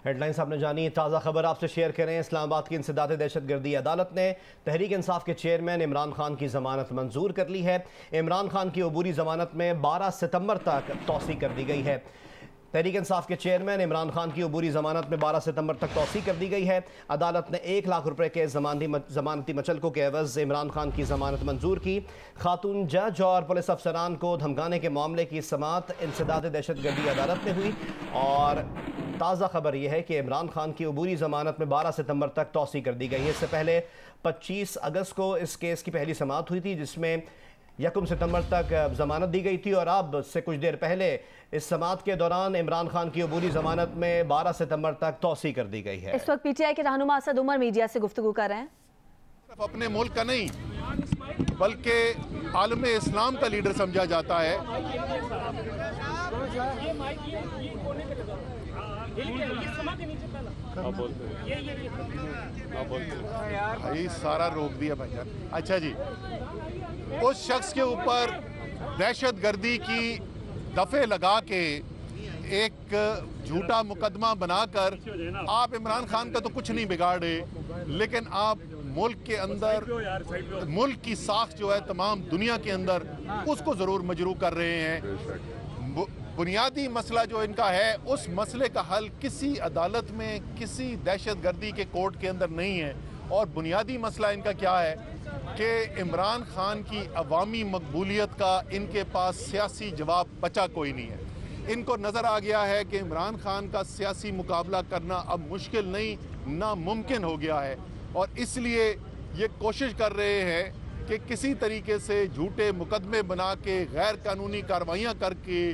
Headlines आपने जानी। ताज़ा खबर आपसे शेयर करें। इस्लामाबाद की इंसदाद दहशतगर्दी अदालत ने तहरीक इंसाफ के चेयरमैन इमरान खान की जमानत मंजूर कर ली है। इमरान खान की अबूरी जमानत में 12 सितंबर तक तौसी कर दी गई है। तहरीक इंसाफ के चेयरमैन इमरान खान की अबूरी जमानत में 12 सितंबर तक तौसी कर दी गई है। अदालत ने 1 लाख रुपए के जमानती मचलकों के एवज इमरान खान की जमानत मंजूर की। खातून जज और पुलिस अफसरान को धमकाने के मामले की समाअत इंसदाद दहशतगर्दी अदालत में हुई। और ताज़ा खबर यह है कि इमरान खान की अबूरी जमानत में 12 सितंबर तक तौसी कर दी गई है। इससे पहले 25 अगस्त को इस केस की पहली समाअत हुई थी, जिसमें 1 सितंबर तक जमानत दी गई थी। और अब से कुछ देर पहले इस समाअत के दौरान इमरान खान की अबूरी जमानत में 12 सितंबर तक तौसी कर दी गई है। इस वक्त पीटीआई के रहनुमा असद उमर मीडिया से गुफ्तगू कर रहे हैं। अपने मुल्क का नहीं बल्कि आलम इस्लाम का लीडर समझा जाता है। भाई सारा रोक दिया भाईजान। अच्छा जी, उस शख्स के ऊपर दहशतगर्दी की दफे लगा के एक झूठा मुकदमा बनाकर आप इमरान खान का तो कुछ नहीं बिगाड़े, लेकिन आप मुल्क के अंदर मुल्क की साख जो है तमाम दुनिया के अंदर उसको जरूर मजरू कर रहे हैं। बुनियादी मसला जो इनका है उस मसले का हल किसी अदालत में किसी दहशतगर्दी के कोर्ट के अंदर नहीं है। और बुनियादी मसला इनका क्या है कि इमरान खान की अवामी मकबूलियत का इनके पास सियासी जवाब बचा कोई नहीं है। इनको नज़र आ गया है कि इमरान खान का सियासी मुकाबला करना अब मुश्किल नहीं नामुमकिन हो गया है। और इसलिए ये कोशिश कर रहे हैं कि किसी तरीके से झूठे मुकदमे बना के गैर कानूनी कार्रवाइयाँ करके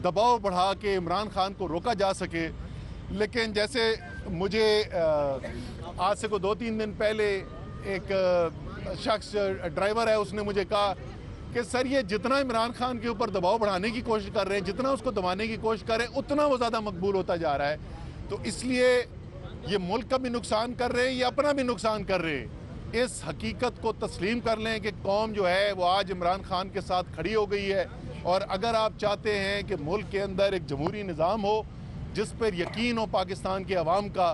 दबाव बढ़ा के इमरान खान को रोका जा सके। लेकिन जैसे मुझे आज से को 2-3 दिन पहले एक शख्स ड्राइवर है, उसने मुझे कहा कि सर ये जितना इमरान खान के ऊपर दबाव बढ़ाने की कोशिश कर रहे हैं, जितना उसको दबाने की कोशिश कर रहे हैं, उतना वो ज़्यादा मकबूल होता जा रहा है। तो इसलिए ये मुल्क का भी नुकसान कर रहे हैं, ये अपना भी नुकसान कर रहे हैं। इस हकीकत को तस्लीम कर लें कि कौम जो है वो आज इमरान खान के साथ खड़ी हो गई है। और अगर आप चाहते हैं कि मुल्क के अंदर एक जमहूरी निज़ाम हो जिस पर यकीन हो पाकिस्तान के अवाम का,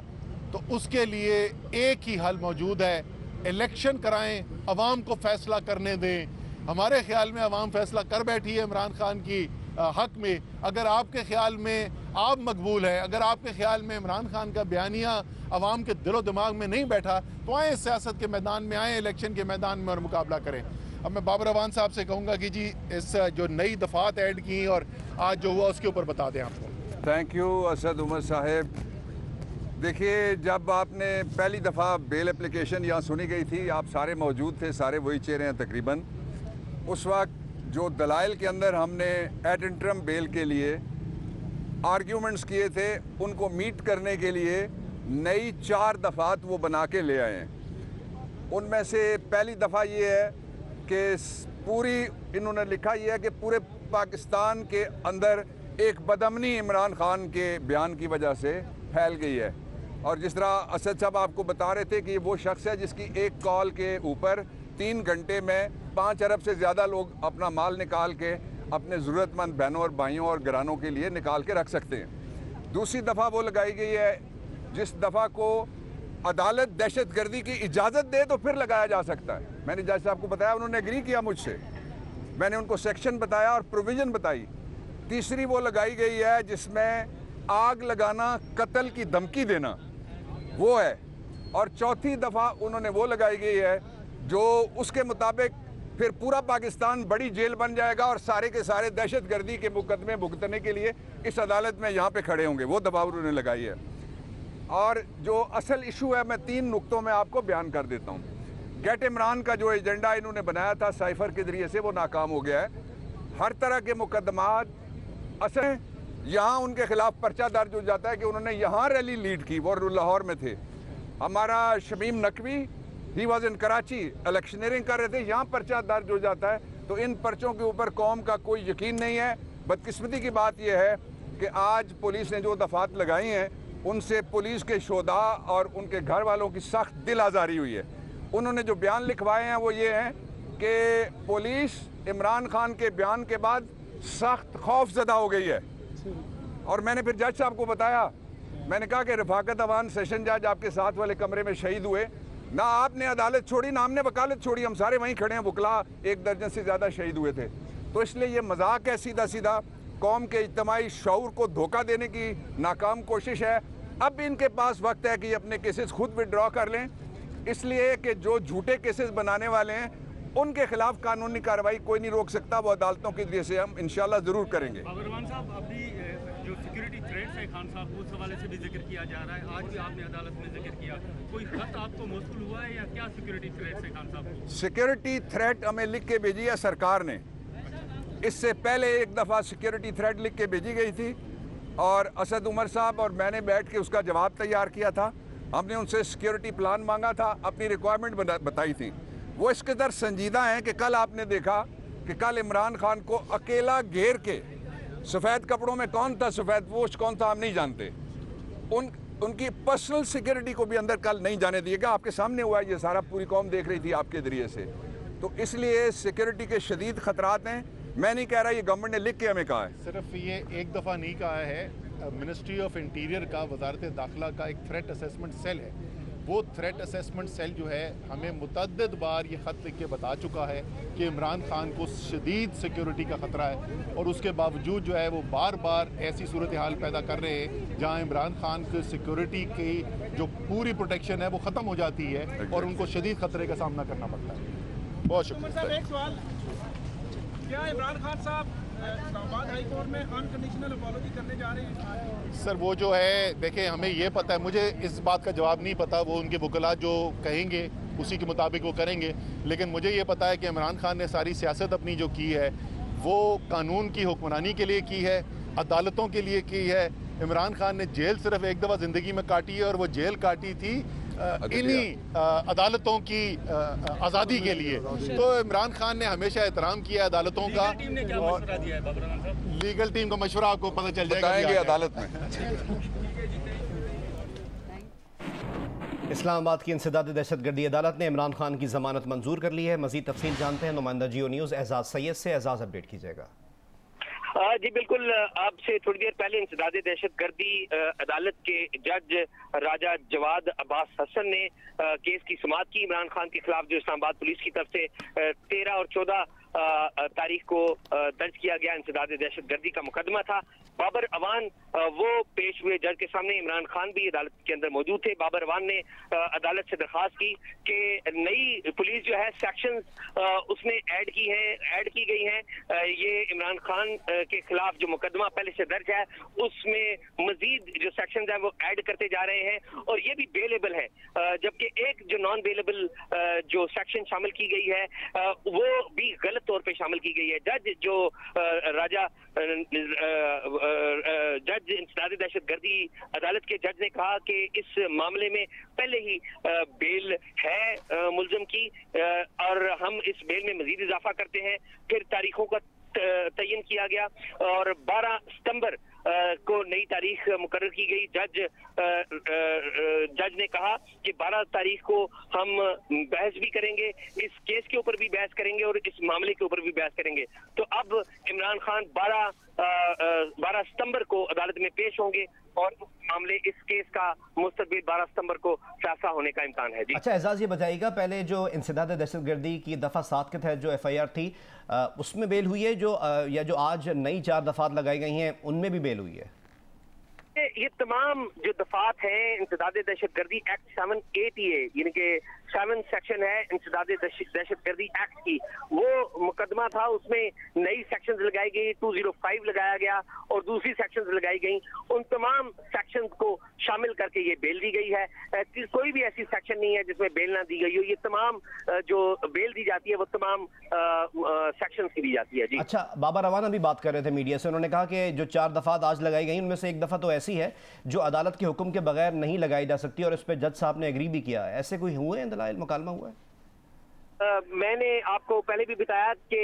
तो उसके लिए एक ही हल मौजूद है, इलेक्शन कराएं, अवाम को फैसला करने दें। हमारे ख्याल में अवाम फैसला कर बैठी है इमरान खान की हक में। अगर आपके ख्याल में आप मकबूल हैं, अगर आपके ख्याल में इमरान खान का बयानिया अवाम के दिलो दिमाग में नहीं बैठा, तो आए सियासत के मैदान में, आए इलेक्शन के मैदान में और मुकाबला करें। अब मैं बाबर अवान साहब से कहूँगा कि जी इस जो नई दफात ऐड की और आज जो हुआ उसके ऊपर बता दें आपको। थैंक यू असद उमर साहब। देखिए, जब आपने पहली दफ़ा बेल एप्लीकेशन यहाँ सुनी गई थी, आप सारे मौजूद थे, सारे वही चेहरे हैं तकरीबन। उस वक्त जो दलाइल के अंदर हमने एड इंटरम बेल के लिए आर्ग्यूमेंट्स किए थे, उनको मीट करने के लिए नई 4 दफ़ात वो बना के ले आए हैं। उनमें से पहली दफ़ा ये है कि पूरी इन्होंने लिखा ये है कि पूरे पाकिस्तान के अंदर एक बदअमनी इमरान खान के बयान की वजह से फैल गई है। और जिस तरह असद साहब आपको बता रहे थे कि वो शख्स है जिसकी एक कॉल के ऊपर 3 घंटे में 5 अरब से ज़्यादा लोग अपना माल निकाल के अपने ज़रूरतमंद बहनों और भाइयों और घरानों के लिए निकाल के रख सकते हैं। दूसरी दफ़ा वो लगाई गई है जिस दफ़ा को अदालत दहशतगर्दी की इजाज़त दे तो फिर लगाया जा सकता है। मैंने जज साहब को बताया, उन्होंने एग्री किया मुझसे, मैंने उनको सेक्शन बताया और प्रोविज़न बताई। तीसरी वो लगाई गई है जिसमें आग लगाना, कत्ल की धमकी देना वो है। और चौथी दफ़ा उन्होंने वो लगाई गई है जो उसके मुताबिक फिर पूरा पाकिस्तान बड़ी जेल बन जाएगा और सारे के सारे दहशतगर्दी के मुकदमे भुगतने के लिए इस अदालत में यहाँ पे खड़े होंगे। वो दबाव उन्होंने लगाई है। और जो असल इशू है मैं 3 नुक्तों में आपको बयान कर देता हूँ। गेट इमरान का जो एजेंडा इन्होंने बनाया था साइफर के ज़रिए से, वो नाकाम हो गया है। हर तरह के मुकदमात असल यहाँ उनके खिलाफ पर्चा दर्ज हो जाता है कि उन्होंने यहाँ रैली लीड की, वो लाहौर में थे। हमारा Shamim Naqvi, he was in Karachi, electioneering कर रहे थे, यहाँ पर्चा दर्ज हो जाता है। तो इन पर्चों के ऊपर कौम का कोई यकीन नहीं है। बदकिस्मती की बात यह है कि आज पुलिस ने जो दफात लगाई हैं उनसे पुलिस के शोधा और उनके घर वालों की सख्त दिल आज़ारी हुई है। उन्होंने जो बयान लिखवाए हैं वो ये हैं कि पुलिस इमरान खान के बयान के बाद सख्त खौफजदा हो गई है। और मैंने फिर जज साहब को बताया मैंने कहा कि रफाकत अवान सेशन जज आपके साथ वाले कमरे में शहीद हुए, ना आपने अदालत छोड़ी ना हमने वकालत छोड़ी, हम सारे वहीं खड़े हैं, वकला 1 दर्जन से ज़्यादा शहीद हुए थे। तो इसलिए ये मजाक है, सीधा सीधा कौम के इज्तिमाई शऊर को धोखा देने की नाकाम कोशिश है। अब इनके पास वक्त है कि ये अपने केसेस खुद विड्रॉ कर लें, इसलिए कि जो झूठे केसेस बनाने वाले हैं उनके खिलाफ कानूनी कार्रवाई कोई नहीं रोक सकता, वो अदालतों के जरिए से हम इंशाल्लाह ज़रूर करेंगे। बाबरवान साहब, अभी जो सिक्योरिटी थ्रेट्स है खान साहब, उस हवाले से भी जिक्र किया जा रहा है, आज भी आपने अदालत में जिक्र किया, कोई खत आपको मौसूल हुआ है या क्या सिक्योरिटी थ्रेट्स है खान साहब? सिक्योरिटी थ्रेट हमें लिख के भेजी है सरकार ने। इससे पहले एक दफ़ा सिक्योरिटी थ्रेट लिख के भेजी गई थी और असद उमर साहब और मैंने बैठ के उसका जवाब तैयार किया था। हमने उनसे सिक्योरिटी प्लान मांगा था, अपनी रिक्वायरमेंट बताई थी। वो इस कदर संजीदा हैं कि कल आपने देखा कि कल इमरान खान को अकेला घेर के, सफ़ेद कपड़ों में कौन था, सफ़ेद पोश कौन था हम नहीं जानते, उनकी पर्सनल सिक्योरिटी को भी अंदर कल नहीं जाने दिएगा। आपके सामने हुआ ये सारा, पूरी कौम देख रही थी आपके ज़रिए से। तो इसलिए सिक्योरिटी के शदीद ख़तरात हैं। मैं नहीं कह रहा, ये गवर्नमेंट ने लिख के हमें कहा है। सिर्फ ये एक दफ़ा नहीं कहा है, मिनिस्ट्री ऑफ इंटीरियर का, वजारत दाखिला का एक थ्रेट असेसमेंट सेल है। वो थ्रेट असेसमेंट सेल जो है हमें मुतअद्दिद बार ये ख़त लिख के बता चुका है कि इमरान खान को शदीद सिक्योरिटी का ख़तरा है, और उसके बावजूद जो है वो बार बार ऐसी सूरत हाल पैदा कर रहे हैं जहाँ इमरान खान की सिक्योरिटी की जो पूरी प्रोटेक्शन है वो ख़त्म हो जाती है और उनको शदीद ख़तरे का सामना करना पड़ता है। बहुत शुक्रिया। एक सवाल, क्या इमरान खान साहब इस्लामाबाद हाई कोर्ट में अनकंडीशनल अपॉलॉजी करने जा रहे हैं? सर वो जो है, देखें, हमें ये पता है, मुझे इस बात का जवाब नहीं पता, वो उनके वकला जो कहेंगे उसी के मुताबिक वो करेंगे। लेकिन मुझे ये पता है कि इमरान खान ने सारी सियासत अपनी जो की है वो कानून की हुक्मरानी के लिए की है, अदालतों के लिए की है। इमरान खान ने जेल सिर्फ एक दफ़ा ज़िंदगी में काटी है और वो जेल काटी थी इन्हीं अदालतों की आज़ादी के लिए। तो इमरान खान ने हमेशा एहतराम किया अदालतों का। लीगल टीम ने क्या मशवरा दिया है बाबरवान साहब? लीगल टीम का मशवरा आपको पता चल जाएगा, बताएंगे अदालत में। इस्लामाबाद की इंसदाद दहशतगर्दी अदालत ने इमरान खान की जमानत मंजूर कर ली है। मजीद तफसील जानते हैं नुमाइंदा जियो न्यूज़ एजाज सैयद से। एजाज, अपडेट कीजिएगा। जी बिल्कुल, आपसे थोड़ी देर पहले इंसदाद दहशतगर्दी अदालत के जज राजा जवाद अब्बास हसन ने केस की समाअत की। इमरान खान के खिलाफ जो इस्लामाबाद पुलिस की तरफ से 13 और 14 तारीख को दर्ज किया गया इंसदाद दहशतगर्दी का मुकदमा था। बाबर अवान वो पेश हुए जज के सामने। इमरान खान भी अदालत के अंदर मौजूद थे। बाबर अवान ने अदालत से दरख्वास्त की कि नई पुलिस जो है सेक्शंस उसमें ऐड की गई हैं। ये इमरान खान के खिलाफ जो मुकदमा पहले से दर्ज है उसमें मजीद जो सेक्शंस हैं वो ऐड करते जा रहे हैं और ये भी बेलेबल है, जबकि एक जो नॉन बेलेबल जो सेक्शन शामिल की गई है वो भी गलत तौर पे शामिल की गई है। जज जो राजा जज इंसदाद दहशतगर्दी अदालत के जज ने कहा कि इस मामले में पहले ही बेल है मुल्जिम की और हम इस बेल में मजीद इजाफा करते हैं। फिर तारीखों का तयन किया गया और 12 सितंबर को नई तारीख मुकर्रर की गई। जज ने कहा कि 12 तारीख को हम बहस भी करेंगे, इस केस के ऊपर भी बहस करेंगे और इस मामले के ऊपर भी बहस करेंगे। तो अब इमरान खान 12 सितंबर को अदालत में पेश होंगे और मामले इस केस का मुस्तकबिल 12 सितंबर को फैसला होने का इम्कान है। जी अच्छा एजाज, ये बताइएगा, पहले जो इंसदाद दहशतगर्दी की दफ़ा 7 के तहत जो FIR थी उसमें बेल हुई है, या जो आज नई 4 दफ़ात लगाई गई हैं उनमें भी बेल हुई है? ये तमाम जो दफात हैं इंसदाद दहशतगर्दी एक्ट 780A यानी कि 7 सेक्शन है इंसदाद दहशतगर्दी एक्ट की, वो मुकदमा था। उसमें नई सेक्शंस लगाई गई, 205 लगाया गया और दूसरी सेक्शंस लगाई गई। उन तमाम सेक्शंस को शामिल करके ये बेल दी गई है। कोई भी ऐसी सेक्शन नहीं है जिसमें बेल ना दी गई हो। ये तमाम जो बेल दी जाती है वो तमाम सेक्शंस की दी जाती है। जी अच्छा, बाबर अवान अभी बात कर रहे थे मीडिया से, उन्होंने कहा कि जो 4 दफ़ात आज लगाई गई उनमें से एक दफ़ा तो ऐसी है जो अदालत के हुक्म के बगैर नहीं लगाई जा सकती और इस पर जज साहब ने एग्री भी किया है। ऐसे कोई हुए हैं दलाइल, मुकालमा हुआ है? मैंने आपको पहले भी बताया कि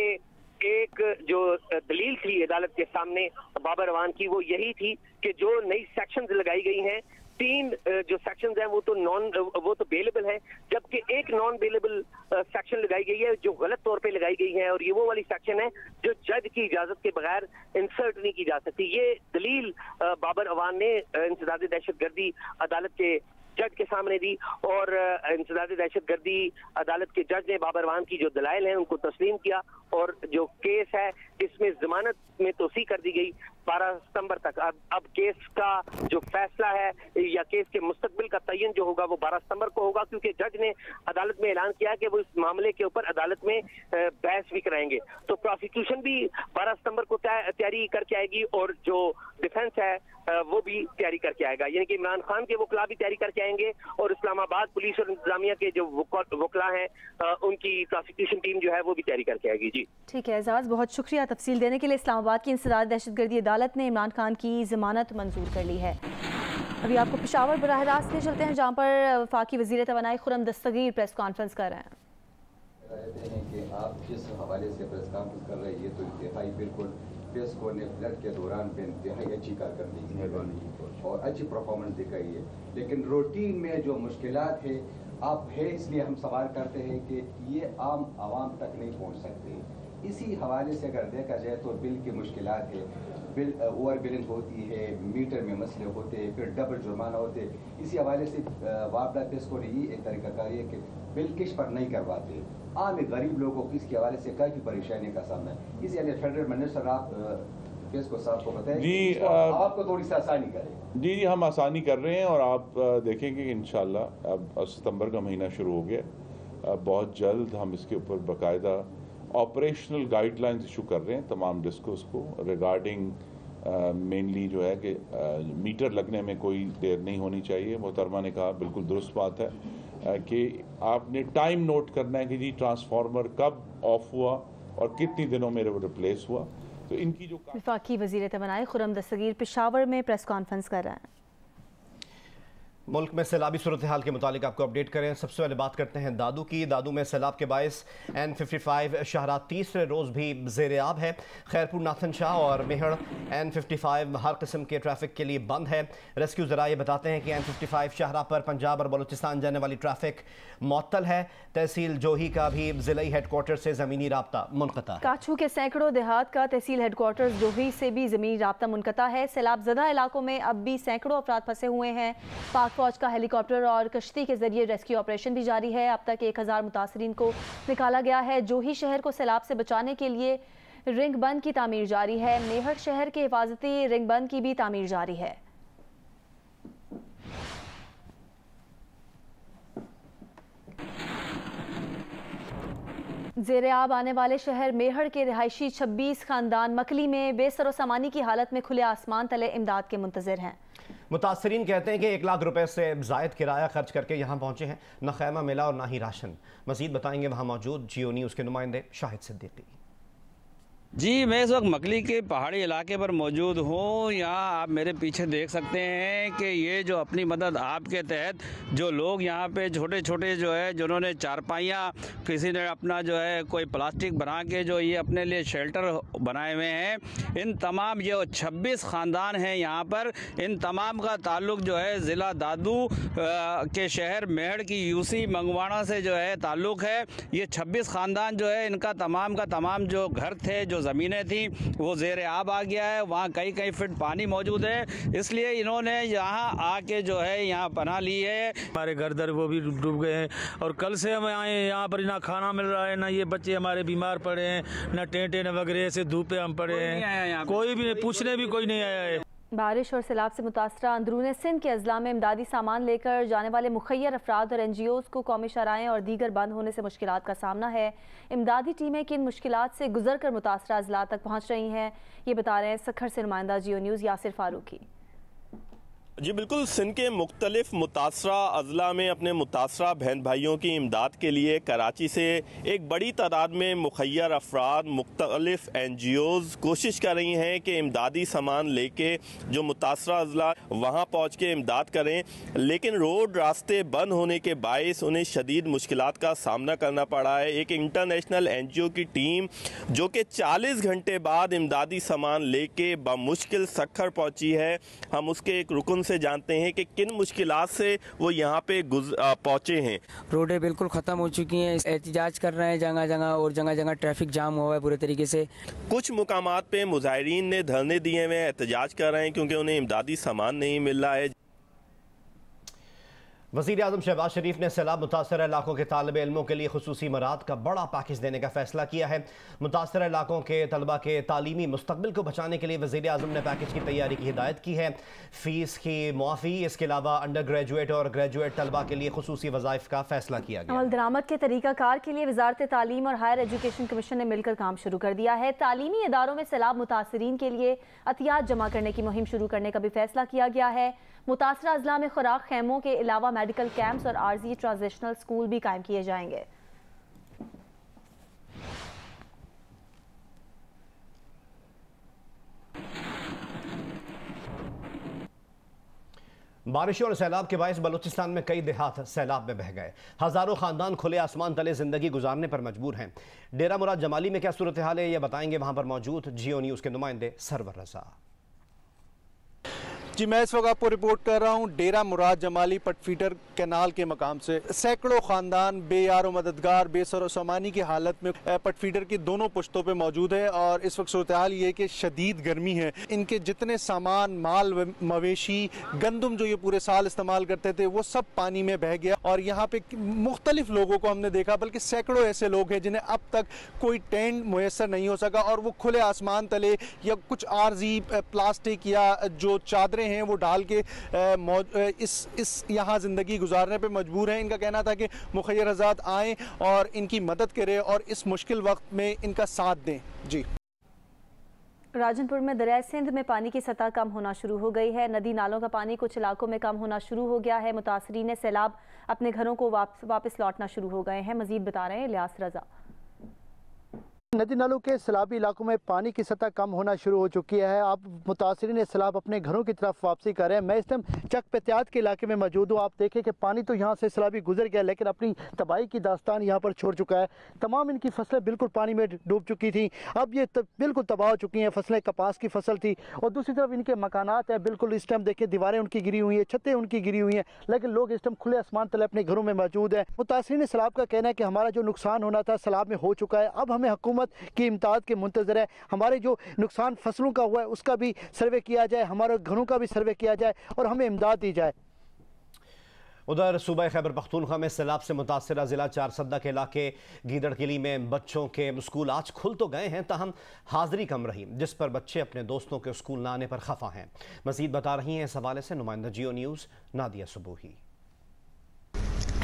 एक जो दलील थी अदालत के सामने बाबर अवान की वो यही थी कि जो नई सेक्शंस लगाई गई हैं, 3 जो सेक्शंस हैं वो तो बेलेबल हैं, जबकि एक नॉन बेलेबल सेक्शन लगाई गई है जो गलत तौर पे लगाई गई है, और ये वो वाली सेक्शन है जो जज की इजाजत के बगैर इंसर्ट नहीं की जा सकती। ये दलील बाबर अवान ने इंसदाद दहशतगर्दी अदालत के जज के सामने दी, और इंसदाद दहशतगर्दी अदालत के जज ने बाबर अवान की जो दलाइल हैं उनको तस्लीम किया, और जो केस है इसमें जमानत में तोसी कर दी गई 12 सितंबर तक। अब केस का जो फैसला है या केस के मुस्तकबिल का तयन जो होगा वो 12 सितंबर को होगा, क्योंकि जज ने अदालत में ऐलान किया कि वो इस मामले के ऊपर अदालत में बहस भी कराएंगे। तो प्रोसिक्यूशन भी 12 सितंबर को तैयारी करके आएगी, और जो डिफेंस है वो भी तैयारी करके आएगा, यानी कि इमरान खान के वकला भी तैयारी करके आएंगे, और इस्लामाबाद पुलिस और इंतजामिया के जो वकला हैं उनकी प्रोसिक्यूशन टीम जो है वो भी तैयारी करके आएगी। जी ठीक है एजाज, बहुत शुक्रिया तफसील देने के लिए। इस्लामाबाद की इंसदाद दहशतगर्दी अदालत ने इमरान खान की जमानत मंजूर कर ली है। अभी आपको पेशावर बराह रास्त ले चलते हैं, जहाँ पर वफाकी वज़ीर तवानाई खुर्रम दस्तगीर प्रेस कॉन्फ्रेंस कर रहे हैं। कहते हैं कि आप जिस हवाले से प्रेस कॉन्फ्रेंस कर रहे हैं ये तो इंतहाई बिल्कुल प्रेस को ने फ्लड के दौरान भी इंतहाई अच्छी कारकर्दगी और अच्छी परफॉर्मेंस दिखाई है, लेकिन रूटीन में जो मुश्किलात है आप है, इसलिए हम सवाल करते हैं कि ये आम आवाम तक नहीं पहुंच सकते। इसी हवाले से अगर देखा जाए तो बिल की मुश्किलात है, बिल ओवर बिलिंग होती है, मीटर में मसले होते हैं, फिर डबल जुर्माना होते हैं। इसी हवाले से वापडा प्रेस को ये एक तरीकाकारी है कि बिल किश पर नहीं करवाते, आम गरीब लोगों को इसके हवाले से काफ़ी परेशानी का सामना है। इसलिए फेडरल मिनिस्टर आप केस को साहब को बताएं जी, आपको थोड़ी सी आसानी करें। जी हम आसानी कर रहे हैं, और आप देखेंगे कि इंशाल्लाह अब सितंबर का महीना शुरू हो गया, बहुत जल्द हम इसके ऊपर बाकायदा ऑपरेशनल गाइडलाइंस इशू कर रहे हैं तमाम डिस्कोस को रिगार्डिंग मेनली जो है कि मीटर लगने में कोई देर नहीं होनी चाहिए। मोहतरमा ने कहा बिल्कुल दुरुस्त बात है कि आपने टाइम नोट करना है कि जी ट्रांसफार्मर कब ऑफ हुआ और कितनी दिनों में वो रिप्लेस हुआ। तो इनकी जो वफाकी वज़ीर तवानाई खुर्रम दस्तगीर पेशावर में प्रेस कॉन्फ्रेंस कर रहे हैं। मुल्क में सैलाबी सूरत हाल के मुतालिक आपको अपडेट करें। सबसे पहले बात करते हैं दादू की। दादू में सैलाब के बायस N55 शाहरा तीसरे रोज़ भी ज़ेर आब है। खैरपुर नाथन शाह और मेहड़ N55 हर किस्म के ट्रैफिक के लिए बंद है। रेस्क्यू ज़रा ये बताते हैं कि N55 शाहरा पर पंजाब और बलूचिस्तान जाने वाली ट्रैफिक मअतल है। तहसील जोही का भी ज़िलाई हेडक्वार्टर से ज़मीनी राब्ता मुनक़ता। काछू के सैकड़ों देहात का तहसील हेडक्वार्टर जोही से भी ज़मीनी राब्ता मुनक़ता है। सैलाब ज़दा इलाकों में अब भी सैकड़ों अफराद फंसे हुए हैं। पाक फौज का हेलीकॉप्टर और कश्ती के जरिए रेस्क्यू ऑपरेशन भी जारी है। अब तक 1000 मुतासरीन को निकाला गया है। जोही शहर को सैलाब से बचाने के लिए रिंग बंद की तामीर जारी है। मेहड़ शहर के हिफाजती रिंग बंद की भी तामीर जारी है। ज़ेरे आब आने वाले शहर मेहड़ के रिहायशी 26 खानदान मकली में बेसरो सामानी की हालत में खुले आसमान तले इमदाद के मुंतज़िर हैं। मुतासरीन कहते हैं कि 1 लाख रुपए से ज़ायद किराया खर्च करके यहाँ पहुँचे हैं। न खैमा मिला और ना ही राशन। मज़ीद बताएंगे वहाँ मौजूद जियो न्यूज़ के नुमाइंदे शाहिद सिद्दीकी। जी मैं इस वक्त मकली के पहाड़ी इलाके पर मौजूद हूँ। यहाँ आप मेरे पीछे देख सकते हैं कि ये जो अपनी मदद आपके तहत जो लोग यहाँ पे छोटे छोटे जो है जिन्होंने चारपाइयाँ, किसी ने अपना जो है कोई प्लास्टिक बना के जो ये अपने लिए शेल्टर बनाए हुए हैं, इन तमाम ये 26 ख़ानदान हैं यहाँ पर। इन तमाम का ताल्लुक़ जो है ज़िला दादू के शहर मेहड़ की यूसी मंगवाड़ा से जो है ताल्लुक़ है। ये 26 ख़ानदान जो है इनका तमाम का तमाम जो घर थे, जो ज़मीनें थी, वो ज़ेर आब आ गया है। वहाँ कई फीट पानी मौजूद है, इसलिए इन्होंने यहाँ आके जो है यहाँ पनाह ली है। हमारे घर दर वो भी डूब गए हैं और कल से हम आए यहाँ पर ना खाना मिल रहा है, ना ये बच्चे हमारे बीमार पड़े हैं, ना टेंटे न वगैरह से धूप पे हम पड़े हैं। कोई भी पूछने भी कोई नहीं आया है। बारिश और सैलाब से मुतासरा अंदरून सिंध के अजला में इमदादी सामान लेकर जाने वाले मुखैर अफराद और NGOs को कौमी शराएँ और दीगर बंद होने से मुश्किलात का सामना है। इमदादी टीमें किन मुश्किलात से गुजर कर मुतासरा अजला तक पहुँच रही हैं, ये बता रहे हैं सखर से नुमाइंदा जियो न्यूज़ यासिर फारूकी। जी बिल्कुल, सिंध के मुख्तलिफ मुतासरा अजला में अपने मुतासरा बहन भाइयों की इमदाद के लिए कराची से एक बड़ी तादाद में मुखैर अफराद, मुख्तलिफ NGOs कोशिश कर रही हैं कि इमदादी सामान लेके जो मुतासरा अजला वहाँ पहुँच के इमदाद करें, लेकिन रोड रास्ते बंद होने के बायस उन्हें शदीद मुश्किलात का सामना करना पड़ा है। एक इंटरनेशनल NGO की टीम जो कि 40 घंटे बाद इमदादी सामान लेके बमुश्किल सखर पहुँची है, हम उसके एक रुकन से जानते हैं कि किन मुश्किलात से वो यहाँ पे पहुँचे हैं। रोडें बिल्कुल ख़त्म हो चुकी हैं, एहतिजाज कर रहे हैं जगह जगह, और जगह जगह ट्रैफिक जाम हुआ है पूरे तरीके से। कुछ मुकामात पे मुजाहिरीन ने धरने दिए हुए एहतजाज कर रहे हैं क्योंकि उन्हें इमदादी सामान नहीं मिल रहा है। वज़ीर आज़म शहबाज शरीफ ने सैलाब मुतासर इलाकों के तालिब इल्मों के लिए खुसूसी मराद का बड़ा पैकेज देने का फैसला किया है। मुतासर इलाकों के तलबा के तालीमी मुस्तकबिल को बचाने के लिए वज़ीर आज़म ने पैकेज की तैयारी की हिदायत की है। फ़ीस की मुआफ़ी, इसके अलावा अंडर ग्रेजुएट और ग्रेजुएट तलबा के लिए खुसूसी वज़ाइफ का फैसला किया गया। अमल दरामद के तरीक़ाकार के लिए वज़ारत तालीम और हायर एजुकेशन कमीशन ने मिलकर काम शुरू कर दिया है। तालीमी इदारों में सैलाब मुतासरीन के लिए अतियात जमा करने की मुहिम शुरू करने का भी फैसला किया गया है। मुतासरा अजला में खुराक खैमों के अलावा मेडिकल कैंप्स और आर्जी ट्रांजिशनल स्कूल भी कायम किए जाएंगे। बारिशों और सैलाब के बायस बलूचिस्तान में कई देहात सैलाब में बह गए। हजारों खानदान खुले आसमान तले जिंदगी गुजारने पर मजबूर हैं। डेरा मुराद जमाली में क्या सूरत हाल है, ये बताएंगे वहां पर मौजूद जियो न्यूज़ के नुमाइंदे सरवर रजा। जी, मैं इस वक्त आपको रिपोर्ट कर रहा हूँ डेरा मुराद जमाली पटफीडर कैनाल के मकाम से। सैकड़ों खानदान बेयार मददगार बेसर सामानी की हालत में पटफीडर की दोनों पुश्तों पे मौजूद है और इस वक्त सूरत हाल ये कि शदीद गर्मी है। इनके जितने सामान, माल, मवेशी, गंदम जो ये पूरे साल इस्तेमाल करते थे वो सब पानी में बह गया। और यहाँ पे मुख्तलिफ लोगों को हमने देखा, बल्कि सैकड़ों ऐसे लोग हैं जिन्हें अब तक कोई टेंट मुयसर नहीं हो सका और वो खुले आसमान तले या कुछ आर्जी प्लास्टिक या जो चादरें हैं वो डाल के इस यहाँ ज़िंदगी गुजारने पे मजबूर हैं। इनका कहना था कि मुखय्यर आज़ाद आएँ और इनकी मदद करें और इस मुश्किल वक्त में इनका साथ दें। जी, राजनपुर में दरिया सिंध में पानी की सतह कम होना शुरू हो गई है। नदी नालों का पानी कुछ इलाकों में कम होना शुरू हो गया है। मुतासरीन सैलाब अपने घरों को वापस लौटना शुरू हो गए हैं। मजीद बता रहे हैं इलियास रजा। नदी नालों के सैलाबी इलाकों में पानी की सतह कम होना शुरू हो चुकी है। आप मुतासरीन सैलाब अपने घरों की तरफ वापसी कर रहे हैं। मैं इस टाइम चक पेत्यात के इलाके में मौजूद हूँ। आप देखें कि पानी तो यहाँ से सैलाबी गुजर गया लेकिन अपनी तबाही की दास्तान यहाँ पर छोड़ चुका है। तमाम इनकी फसलें बिल्कुल पानी में डूब चुकी थी, अब ये बिल्कुल तबाह हो चुकी हैं। फसलें कपास की फसल थी और दूसरी तरफ इनके मकानात हैं बिल्कुल इस टाइम देखिए दीवारें उनकी गिरी हुई हैं, छतें उनकी गिरी हुई हैं, लेकिन लोग इस टाइम खुले आसमान तले अपने घरों में मौजूद हैं। मुतासरीन सैलाब का कहना है कि हमारा जो नुकसान होना था सैलाब में हो चुका है। अब हमें हुकूमत की इमदाद के मुंतज़र है। हमारे जो नुकसान फसलों का हुआ है उसका भी सर्वे किया जाए, हमारे घरों का भी सर्वे किया जाए और हमें इमदाद दी जाए। उधर सूबा खैबर पख्तूनख्वा में सैलाब से मुतासरा ज़िला चारसद्दा के इलाके गीदड़ किली में बच्चों के स्कूल आज खुल तो गए हैं, ताहम हाज़िरी कम रही, जिस पर बच्चे अपने दोस्तों के स्कूल न आने पर खफा हैं। मज़ीद बता रही हैं इस हवाले से नुमाइंदा जियो न्यूज़ नादिया सुबूही।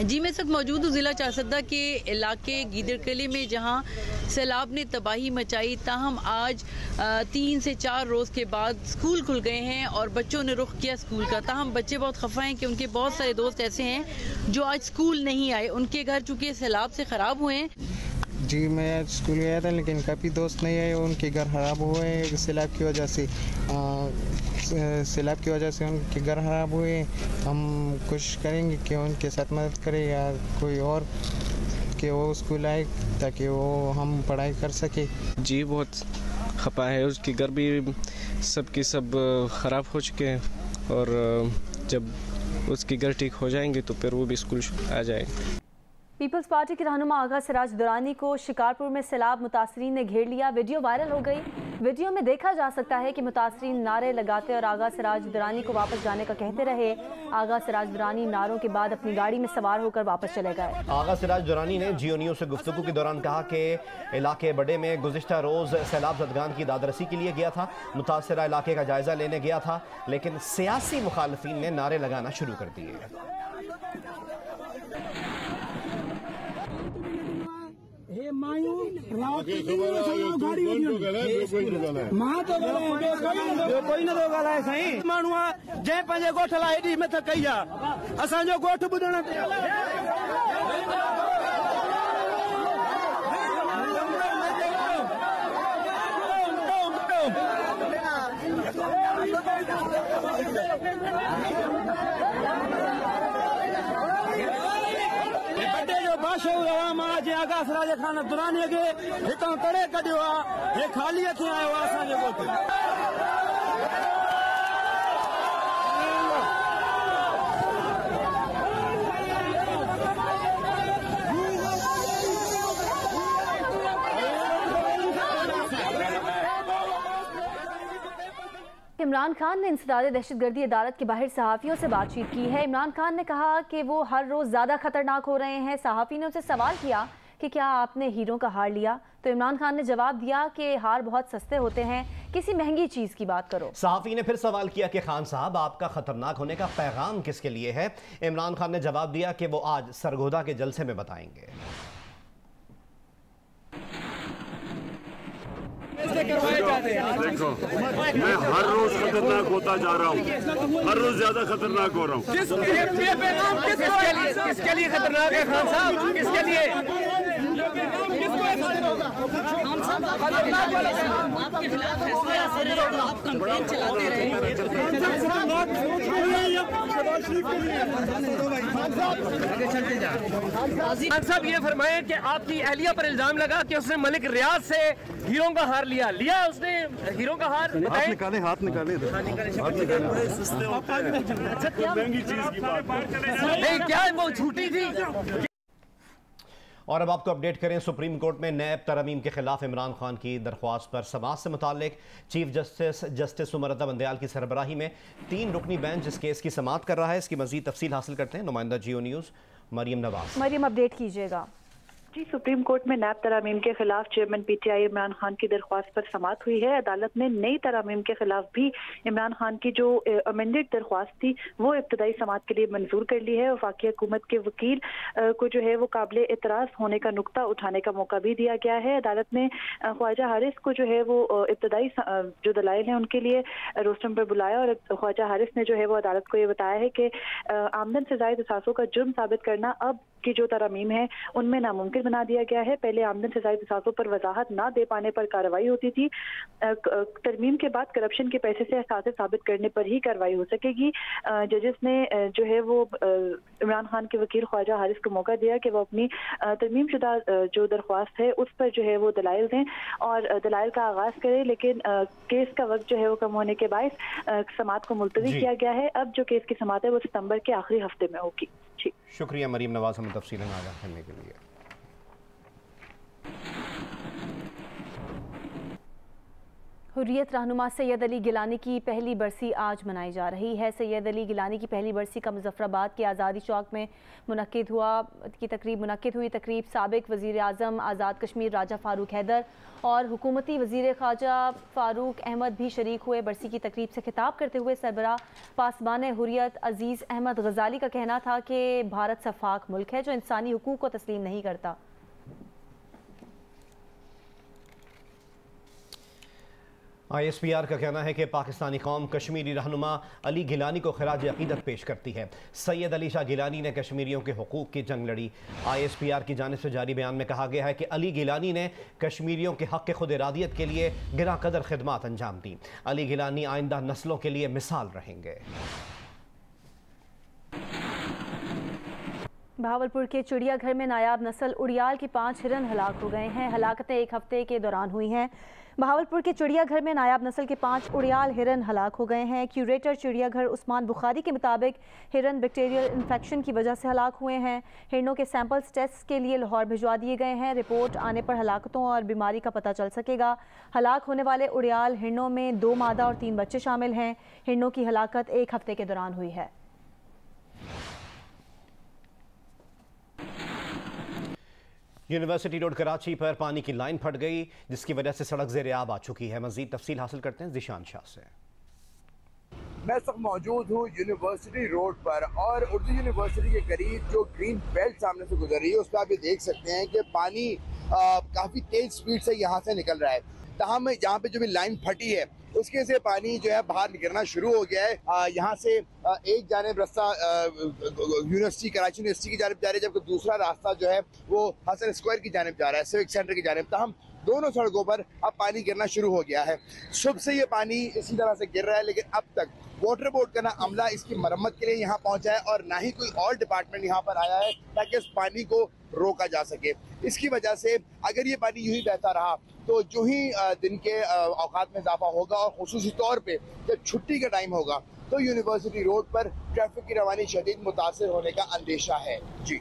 जी, मैं इस वक्त मौजूद हूँ ज़िला चारसद्दा के इलाके गीदड़कली में, जहाँ सैलाब ने तबाही मचाई। ताहम आज 3 से 4 रोज़ के बाद स्कूल खुल गए हैं और बच्चों ने रुख किया स्कूल का। ताहम बच्चे बहुत खफा हैं कि उनके बहुत सारे दोस्त ऐसे हैं जो आज स्कूल नहीं आए। उनके घर चूँकि सैलाब से ख़राब हुए हैं। जी, मैं स्कूल गया था लेकिन काफ़ी दोस्त नहीं आए, उनके घर ख़राब हुए हैं सैलाब की वजह से। सैलाब की वजह से उनके घर ख़राब हुए। हम कोशिश करेंगे कि उनके साथ मदद करें या कोई और कि वो स्कूल आए ताकि वो हम पढ़ाई कर सके। जी, बहुत खपा है, उसके घर भी सब ख़राब हो चुके हैं और जब उसके घर ठीक हो जाएंगे तो फिर वो भी स्कूल आ जाएंगे। पीपल्स पार्टी के रहनुमा आगा सिराज दुरानी को शिकारपुर में सैलाब मुतासरीन ने घेर लिया। वीडियो वायरल हो गई। वीडियो में देखा जा सकता है कि मुतासरीन नारे लगाते और आगा सिराज दुरानी को वापस जाने का कहते रहे। आगा सिराज दुरानी नारों के बाद अपनी गाड़ी में सवार होकर वापस चले गए। आगा सिराज दुरानी ने जियो न्यूज़ से गुफ्तगू के दौरान कहा कि इलाके बड़े में गुज़िश्ता रोज़ सैलाब ज़दगान की दादरसी के लिए गया था, मुतासरा इलाके का जायज़ा लेने गया था, लेकिन सियासी मुखालफिन ने नारे लगाना शुरू कर दिए। कोई न ॻाल्हाए साईं, माण्हू जंहिं पंहिंजे ॻोठ लाइ हेॾी महिनत कई आहे, असांजो ॻोठ ॿुधण ते आगा सिराज खान दुरानी खे हितां तड़े कढियो आहे, हे ख़ाली हथी आयो आहे असांजे ॻोठ। इमरान खान ने इंसदाद दहशतगर्दी अदालत के बाहर सहाफ़ियों से बातचीत की है। इमरान खान ने कहा कि वो हर रोज़ ज़्यादा खतरनाक हो रहे हैं। सहाफ़ी ने उनसे सवाल किया कि क्या आपने हीरों का हार लिया, तो इमरान खान ने जवाब दिया कि हार बहुत सस्ते होते हैं, किसी महंगी चीज़ की बात करो। सहाफ़ी ने फिर सवाल किया कि खान साहब आपका खतरनाक होने का पैगाम किसके लिए है। इमरान खान ने जवाब दिया कि वो आज सरगोदा के जलसे में बताएंगे। देखो, मैं हर रोज खतरनाक होता जा रहा हूँ, हर रोज ज्यादा खतरनाक हो रहा हूँ। किसके लिए खतरनाक है खान साहब, किसके लिए? खान साहब ये फरमाए कि आपकी अहलिया पर इल्जाम लगा कि उसने मलिक रियाज से हीरों का हार लिया उसने हीरों का हार। हाथ निकाले अच्छा क्या महंगी चीज की बात नहीं, क्या वो झूठी थी। और अब आपको अपडेट करें, सुप्रीम कोर्ट में नैब तरमीम के खिलाफ इमरान खान की दरख्वास्त पर समाअत से मुताल्लिक चीफ जस्टिस उमर रज़ा बंदयाल की सरबराही में 3 रुकनी बेंच इस केस की समाअत कर रहा है। इसकी मजीद तफसील हासिल करते हैं नुमाइंदा जियो न्यूज़ मरियम नवाज। मरियम अपडेट कीजिएगा। जी, सुप्रीम कोर्ट में नैब तरामीम के खिलाफ चेयरमैन पीटीआई इमरान खान की दरख्वास्त पर समाअत हुई है। अदालत ने नई तरामीम के खिलाफ भी इमरान खान की जो अमेंडेड दरख्वास्त थी वो इब्तदाई समाअत के लिए मंजूर कर ली है। वफाकी हुकूमत के वकील को जो है वो काबिल एतराज़ होने का नुक्ता उठाने का मौका भी दिया गया है। अदालत ने ख्वाजा हारिस को जो है वो इब्तदाई जो दलाइल हैं उनके लिए रोस्टम पर बुलाया और ख्वाजा हारिस ने जो है वो अदालत को ये बताया है कि आमदन से ज़ायद असासों का जुर्म साबित करना अब की जो तरामीम है उनमें नामुमकिन बना दिया गया है। पहले आमदन से ज़ायद असासों पर वजाहत ना दे पाने पर कार्रवाई होती थी। तरमीम के बाद करप्शन के पैसे से असासे साबित करने पर ही कार्रवाई हो सकेगी। जजेस ने जो है वो इमरान खान के वकील ख्वाजा हारिस को मौका दिया कि वो अपनी तरमीम शुदा जो दरख्वास्त है उस पर जो है वो दलाइल दें और दलाइल का आगाज़ करें, लेकिन केस का वक्त जो है वो कम होने के बायस समाअत को मुलतवी किया गया है। अब जो केस की समाअत है वो सितंबर के आखिरी हफ्ते में होगी। शुक्रिया मरीम नवाज हमें तफसीलें आगाह करने के लिए। हुर्रियत रहनुमा सैयद अली गिलानी की पहली बरसी आज मनाई जा रही है। सैयद अली गिलानी की पहली बरसी का मुजफ्फराबाद के आज़ादी चौक में मुनक्किद हुई तकरीब साबिक वज़ीर आज़म आज़ाद कश्मीर राजा फ़ारूक हैदर और हुकूमती वज़ीर ख़ारजा फ़ारूक अहमद भी शरीक हुए। बरसी की तकरीब से खिताब करते हुए सरबराह पासबान हुर्रियत अज़ीज़ अहमद गज़ाली का कहना था कि भारत सफ़ाक मुल्क है जो इंसानी हुकूक को तस्लीम नहीं करता। ISPR का कहना है कि पाकिस्तानी कौम कश्मीरी रहनुमा अली गिलानी को खराज अकीदत पेश करती है। सैयद अली शाह गिलानी ने कश्मीरियों के हुकूक की जंग लड़ी। ISPR की जानिब से जारी बयान में कहा गया है कि अली गिलानी ने कश्मीरियों के हक़ खुद इरादियत के लिए गिरा कदर खिदमात अंजाम दी। अली गिलानी आइंदा नस्लों के लिए मिसाल रहेंगे। बहावलपुर के चिड़ियाघर में नायाब नस्ल उड़ियाल के 5 हिरन हलाक हो गए हैं। हलाकतें एक हफ्ते के दौरान हुई हैं। बहावलपुर के चिड़ियाघर में नायाब नस्ल के 5 उड़ियाल हिरन हलाक हो गए हैं। क्यूरेटर चिड़ियाघर उस्मान बुखारी के मुताबिक हिरन बैक्टीरियल इन्फेक्शन की वजह से हलाक हुए हैं। हिरनों के सैंपल्स टेस्ट के लिए लाहौर भिजवा दिए गए हैं। रिपोर्ट आने पर हलाकतों और बीमारी का पता चल सकेगा। हलाक होने वाले उड़ियाल हिरनों में 2 मादा और 3 बच्चे शामिल हैं। हिरनों की हलाकत एक हफ्ते के दौरान हुई है। यूनिवर्सिटी रोड कराची पर पानी की लाइन फट गई जिसकी वजह से सड़क ज़ेर-ए-आब आ चुकी है। मजीद तफसील हासिल करते हैं जिशान शाह से। मैं इस वक्त मौजूद हूँ यूनिवर्सिटी रोड पर और उर्दू यूनिवर्सिटी के करीब जो ग्रीन बेल्ट सामने से गुजर रही है उस पर आप ये देख सकते हैं कि पानी काफ़ी तेज स्पीड से यहाँ से निकल रहा है। तमाम यहाँ पे जो भी लाइन फटी है उसके से पानी जो है बाहर निकलना शुरू हो गया है। यहाँ से एक जानिब रास्ता यूनिवर्सिटी कराची यूनिवर्सिटी की जानिब जा रहा है, जबकि दूसरा रास्ता जो है वो हसन स्क्वायर की जानिब जा रहा है, सिविक सेंटर की जानिब। तमाम दोनों सड़कों पर अब पानी गिरना शुरू हो गया है। सुबह से ये पानी इसी तरह से गिर रहा है, लेकिन अब तक वाटर बोर्ड का ना अमला इसकी मरम्मत के लिए यहाँ पहुँचा है और ना ही कोई और डिपार्टमेंट यहाँ पर आया है ताकि इस पानी को रोका जा सके। इसकी वजह से अगर ये पानी यूं ही बहता रहा तो जो ही दिन के औकात में इजाफा होगा और खुसूसी तौर पे जब छुट्टी का टाइम होगा तो यूनिवर्सिटी रोड पर ट्रैफिक की रवानी शदीद मुतासर होने का अंदेशा है। जी।